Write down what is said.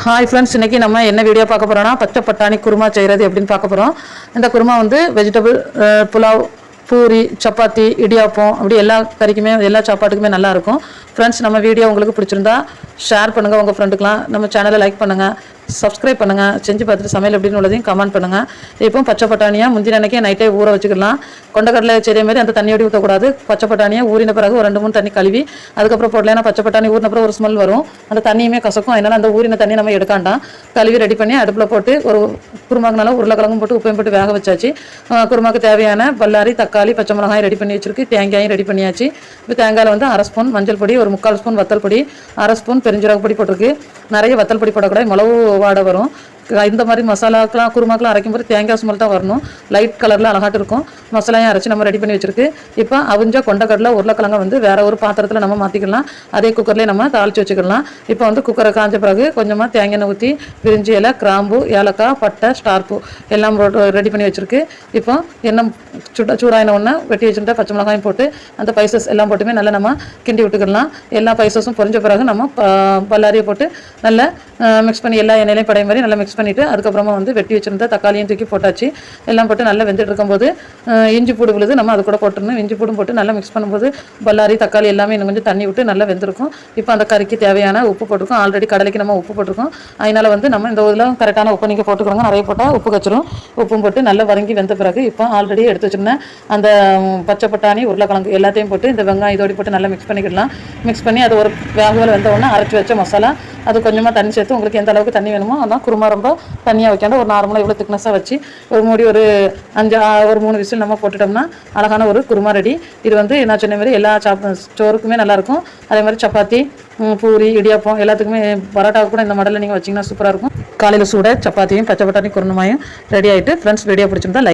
Hi friends, இன்றைக்கி நம்ம என்ன வீடியோ பார்க்க போகிறோம்னா பச்சை பட்டாணி குருமா செய்கிறது எப்படின்னு பார்க்க போகிறோம். இந்த குருமா வந்து வெஜிடபிள் புலாவ், பூரி, சப்பாத்தி, இடியாப்பம் அப்படி எல்லா கறிக்குமே எல்லா சாப்பாட்டுக்குமே நல்லாயிருக்கும். ஃப்ரெண்ட்ஸ், நம்ம வீடியோ உங்களுக்கு பிடிச்சிருந்தா ஷேர் பண்ணுங்கள், உங்கள் ஃப்ரெண்டுக்கெலாம் நம்ம சேனலை லைக் பண்ணுங்கள், சப்ஸ்கிரைப் பண்ணுங்கள், செஞ்சு பார்த்துட்டு சமையல் எப்படின்னு உள்ளதையும் கமெண்ட் பண்ணுங்கள். இப்போ பச்சை பட்டாணியாக முந்தின அன்றைக்கி நைட்டே ஊற வச்சுக்கலாம். கொண்டக்கடலை செய்கிற மாதிரி அந்த தண்ணியோடி ஊற்றக்கூடாது. பச்சை பட்டாணியாக ஊறின பிறகு ஒரு 2-3 தண்ணி கழுவி அதுக்கப்புறம் போடல. ஏன்னா பச்சை பட்டாணி ஊறின பிறகு ஒரு ஸ்மெல் வரும், அந்த தண்ணியுமே கசக்கும். அதனால் அந்த ஊறின தண்ணி நம்ம எடுக்காண்டாம். கழுவி ரெடி பண்ணி அடுப்பில் போட்டு ஒரு குருமாக்குனால உருளைக்கிழங்கும் போட்டு உப்பையும் போட்டு வேக வச்சாச்சு. குருமாக்கு தேவையான பல்லாரி, தக்காளி, பச்சை மிளகாய் ரெடி பண்ணி வச்சிருக்கு. தேங்காயும் ரெடி பண்ணியாச்சு. இப்போ தேங்காயில் வந்து 1/2 ஸ்பூன் மஞ்சள் பொடி, ஒரு 3/4 ஸ்பூன் வத்தல் பொடி, 1/2 ஸ்பூன் பெருஞ்சீரக பொடி போட்டிருக்கு. நிறைய வத்தல் பொடி போடக்கூடாது, மிளகு வாடை வரும். இந்த மாதிரி மசாலாக்கெலாம் குருமாக்கெலாம் அரைக்கும் போது தேங்காய் ஸ்மெல் தான் வரணும். லைட் கலரில் அழகாட்டு இருக்கும். மசாலையும் அரைச்சி நம்ம ரெடி பண்ணி வச்சிருக்கு. இப்போ அவிஞ்ச கொண்டக்கடலை, உருளைக்கிழங்க வந்து வேற ஒரு பாத்திரத்தில் நம்ம மாற்றிக்கலாம். அதே குக்கர்லேயே நம்ம தாளித்து வச்சுக்கலாம். இப்போ வந்து குக்கரை காஞ்ச பிறகு கொஞ்சமாக தேங்காய் எண்ணெய் ஊற்றி பிரிஞ்சி இலை, கிராம்பு, ஏலக்காய், பட்டை, ஸ்டார்ப்பு எல்லாம் போட்டு ரெடி பண்ணி வச்சுருக்கு. இப்போ எண்ணெய் சூடாயின ஒன்று வெட்டி வச்சுட்டு பச்சை மிளகாயும் போட்டு அந்த பைசஸ் எல்லாம் போட்டுமே நல்லா நம்ம கிண்டி விட்டுக்கலாம். எல்லா பைசஸும் பொரிஞ்ச பிறகு நம்ம பல்லாரியை போட்டு நல்லா மிக்ஸ் பண்ணி எல்லா எண்ணெயிலையும் படைய மாதிரி நல்லா மிக்ஸ் பண்ணிவிட்டு அதுக்கப்புறமா வந்து வெட்டி வச்சுருந்தா தக்காளியும் தூக்கி போட்டாச்சு. எல்லாம் போட்டு நல்லா வெந்துட்டு இருக்கும்போது இஞ்சி பூடு விழுது நம்ம அது கூட போட்டுருணும். இஞ்சி பூடும் போட்டு நல்லா மிக்ஸ் பண்ணும்போது பல்லாரி, தக்காளி எல்லாமே இன்னும் கொஞ்சம் தண்ணி விட்டு நல்லா வெந்திருக்கும். இப்போ அந்த கறிக்கு தேவையான உப்பு போட்டிருக்கோம். ஆல்ரெடி கடலைக்கு நம்ம உப்பு போட்டிருக்கோம். அதனால் வந்து நம்ம இந்த இதில் கரெக்டான உப்பு நீங்கள் போட்டுக்கிறோங்க. நிறைய போட்டால் உப்பு கச்சிரும். உப்பும் போட்டு நல்லா வதங்கி வெந்த பிறகு இப்போ ஆல்ரெடி எடுத்து வச்சுருந்தேன் அந்த பச்சை பட்டாணி, உருளைக்கிழங்கு எல்லாத்தையும் போட்டு இந்த வெங்காயம் இதோடு போட்டு நல்லா மிக்ஸ் பண்ணிக்கிடலாம். மிக்ஸ் பண்ணி அது ஒரு வேகவில் வெந்த உடனே அரைச்சி வச்ச மசாலா, அது கொஞ்சமாக தண்ணி சேர்த்து உங்களுக்கு எந்த அளவுக்கு தண்ணி வேணுமோ அதான் குருமா ரொம்ப தண்ணியாக வைக்காண்ட ஒரு நார்மலாக இவ்வளோ திக்னஸாக வச்சு ஒரு மூடி ஒரு 3 விசில் நம்ம போட்டுட்டோம்னா அழகான ஒரு குருமா ரெடி. இது வந்து நான் சொன்ன மாதிரி எல்லா சோறுக்குமே நல்லாயிருக்கும். அதே மாதிரி சப்பாத்தி, பூரி, இடியாப்பம் எல்லாத்துக்குமே, பரோட்டாவுக்கு கூட இந்த மாடலில் நீங்கள் வச்சிங்கன்னா சூப்பராக இருக்கும். காலையில் சூட சப்பாத்தியும் பச்சை பட்டாணி குருமாயும் ரெடி ஆகிட்டு. ஃப்ரெண்ட்ஸ், வீடியோ பிடிச்சிருந்தா லைக்